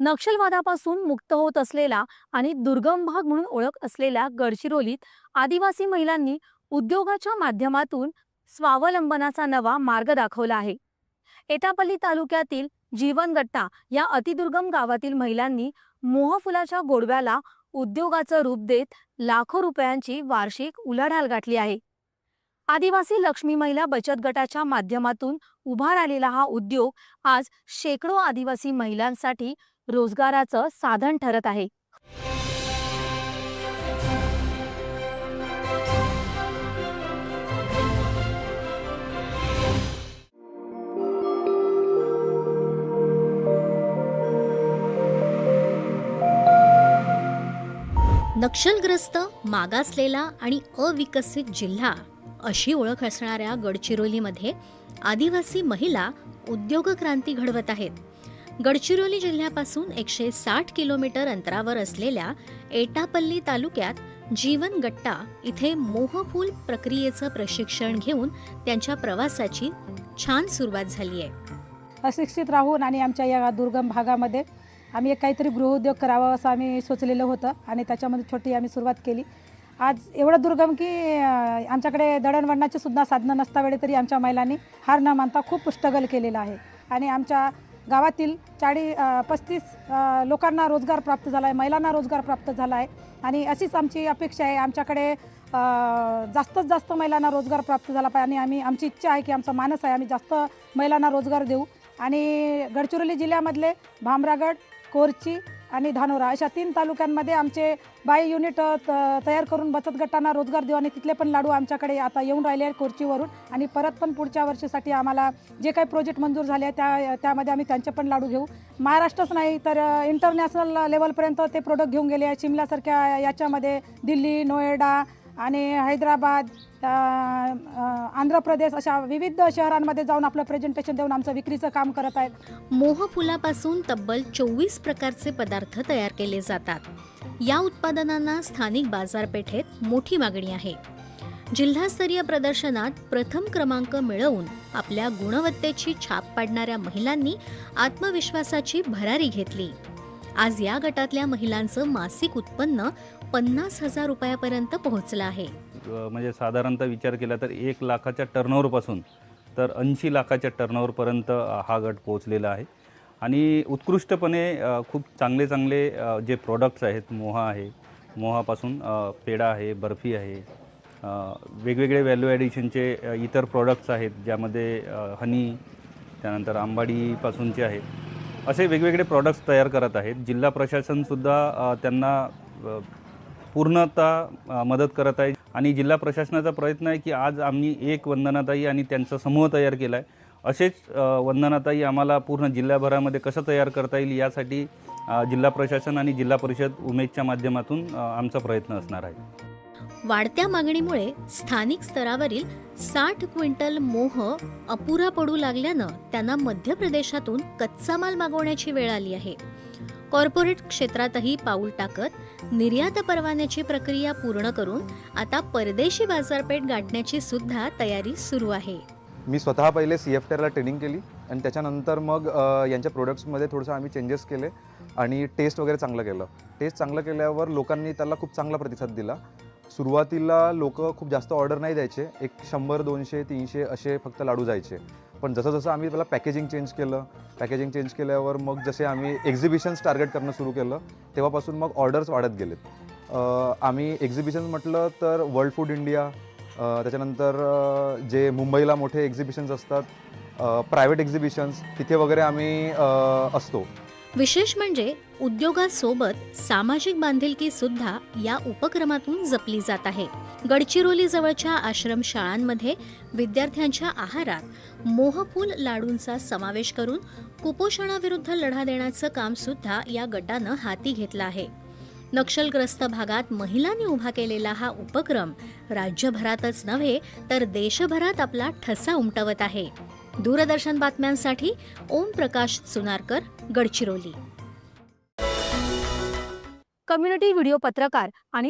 नक्षलवादापासून मुक्त होत असलेला आणि दुर्गम भाग म्हणून ओळख असलेल्या गडचिरोलीत आदिवासी महिलांनी उद्योगाच्या माध्यमातून स्वावलंबनाचा नवा मार्ग दाखवला आहे. एटापल्ली तालुक्यातील जीवनगट्टा या अतिदुर्गम गावातील महिलांनी मोहफुलाच्या गोडव्याला उद्योगाचं रूप देत लाखो रुपयांची वार्षिक उलाढाल गाठली आहे. आदिवासी लक्ष्मी महिला बचत गटाच्या माध्यमातून उभा राहिलेला हा उद्योग आज शेकडो आदिवासी महिलांसाठी रोजगाराचं साधन ठरत आहे. नक्षलग्रस्त, मागासलेला आणि अविकसित जिल्हा अशी ओळख असणाऱ्या गडचिरोलीमध्ये आदिवासी महिला उद्योगक्रांती घडवत आहेत. गडचिरोली जिल्ह्यापासून 160 किलोमीटर अंतरावर असलेल्या एटापल्ली तालुक्यात जीवनगट्टा इथे मोहफूल प्रक्रियेचं प्रशिक्षण घेऊन त्यांच्या प्रवासाची छान सुरुवात झाली आहे. अशिक्षित राहून आणि आमच्या या दुर्गम भागामध्ये आम्ही एक काहीतरी गृहउद्योग करावं असं आम्ही सोचलेलं होतं आणि त्याच्यामध्ये छोटी आम्ही सुरुवात केली. आज एवढं दुर्गम की आमच्याकडे दळणवळणाची सुद्धा साधनं नसता वेळी तरी आमच्या महिलांनी हार न मानता खूप स्ट्रगल केलेलं आहे आणि आमच्या गावातील 35 लोकांना रोजगार प्राप्त झाला आहे, महिलांना रोजगार प्राप्त झाला आहे आणि अशीच आमची अपेक्षा आहे. आमच्याकडे जास्तीत जास्त महिलांना रोजगार प्राप्त झाला पाहिजे आणि आमची इच्छा आहे की आमचा मानस आहे आम्ही जास्त महिलांना रोजगार देऊ आणि गडचिरोली जिल्ह्यामधले भामरागड, कोरची आणि धानोरा अशा 3 तालुक्यांमध्ये आमचे बाई युनिट तयार करून बचत गटांना रोजगार देऊ आणि तिथले पण लाडू आमच्याकडे आता येऊन राहिले आहेत कोरचीवरून आणि परत पण पुढच्या वर्षीसाठी आम्हाला जे काही प्रोजेक्ट मंजूर झाले त्यामध्ये आम्ही त्यांचे पण लाडू घेऊ. महाराष्ट्रच नाही तर इंटरनॅशनल लेवलपर्यंत ते प्रोडक्ट घेऊन गेले आहे. शिमल्यासारख्या याच्यामध्ये दिल्ली, नोएडा आणि हैदराबाद, आंध्र प्रदेश अशा विविध शहरांमध्ये जाऊन आपलं प्रेझेंटेशन देऊन आमचं विक्रीचं काम करत आहेत. मोहफुलापासून तब्बल 24 प्रकारचे पदार्थ तयार केले जातात. या उत्पादनांना स्थानिक बाजारपेठेत मोठी मागणी आहे. जिल्हास्तरीय प्रदर्शनात प्रथम क्रमांक मिळवून आपल्या गुणवत्तेची छाप पाडणाऱ्या महिलांनी आत्मविश्वासाची भरारी घेतली. आज या गटातल्या महिलांचं मासिक उत्पन्न 50,000 रुपयापर्यंत पोहोचलं आहे. म्हणजे साधारणतः विचार केला तर 1 लाखाच्या टर्नओव्हरपासून तर 80 लाखाच्या टर्नओव्हरपर्यंत हा गट पोहोचलेला आहे आणि उत्कृष्टपणे खूप चांगले जे प्रोडक्ट्स आहेत, मोहा आहे, मोहापासून पेढा आहे, बर्फी आहे, वेगवेगळे व्हॅल्यू ॲडिशनचे इतर प्रोडक्ट्स आहेत ज्यामध्ये हनी, त्यानंतर आंबाडीपासूनचे आहेत, असे वेगवेगळे प्रॉडक्ट्स तयार करत आहेत. जिल्हा प्रशासनसुद्धा त्यांना पूर्णतः मदत करत आहे आणि जिल्हा प्रशासनाचा प्रयत्न आहे की आज आम्ही एक वंदनाताई आणि त्यांचा समूह तयार केला आहे. असेच वंदनाताई आम्हाला पूर्ण जिल्ह्याभरामध्ये कसं तयार करता येईल यासाठी जिल्हा प्रशासन आणि जिल्हा परिषद उमेदच्या माध्यमातून आमचा प्रयत्न असणार आहे. वाढत्या मागणीमुळे स्थानिक स्तरावरील 60 क्विंटल मोह अपुरा पडू लागल्यानं त्यांना मध्य प्रदेशातून कच्चा माल मागवण्याची वेळ आली आहे. कॉर्पोरेट क्षेत्रातही पाऊल टाकत निर्यात परवान्याची प्रक्रिया पूर्ण करून आता परदेशी बाजारपेठ गाठण्याची सुद्धा तयारी सुरू आहे. मी स्वतः पहिले CFTRला ट्रेनिंग केली आणि त्याच्यानंतर मग यांच्या प्रोडक्ट्समध्ये थोडंसं आम्ही चेंजेस केले आणि टेस्ट वगैरे चांगलं केलं. टेस्ट चांगलं केल्यावर लोकांनी त्याला खूप चांगला प्रतिसाद दिला. सुरुवातीला लोक खूप जास्त ऑर्डर नाही द्यायचे, एक 100, 200, 300 असे फक्त लाडू जायचे. पण जसं जसं आम्ही त्याला पॅकेजिंग चेंज केल्यावर मग जसे आम्ही एक्झिबिशन्स टार्गेट करणं सुरू केलं तेव्हापासून मग ऑर्डर्स वाढत गेलेत. आम्ही एक्झिबिशन्स म्हटलं तर वर्ल्ड फूड इंडिया, त्याच्यानंतर जे मुंबईला मोठे एक्झिबिशन्स असतात, प्रायव्हेट एक्झिबिशन्स, तिथे वगैरे आम्ही असतो. विशेष म्हणजे उद्योगासोबत सामाजिक बांधिलकी सुद्धा या उपक्रमातून जपली जात आहे. गडचिरोली जवळच्या आश्रमशाळांमध्ये विद्यार्थ्यांच्या आहारात मोहफूल लाडूंचा समावेश करून कुपोषणाविरुद्ध लढा देण्याचं काम सुद्धा या गटानं हाती घेतलं आहे. नक्षलग्रस्त भागात महिलांनी उभा केलेला हा उपक्रम राज्यभरातच नव्हे तर देशभरात आपला ठसा उमटवत आहे. दूरदर्शन बातम्यांसाठी ओम प्रकाश सुनारकर, गडचिरोली. कम्युनिटी व्हिडिओ पत्रकार आणि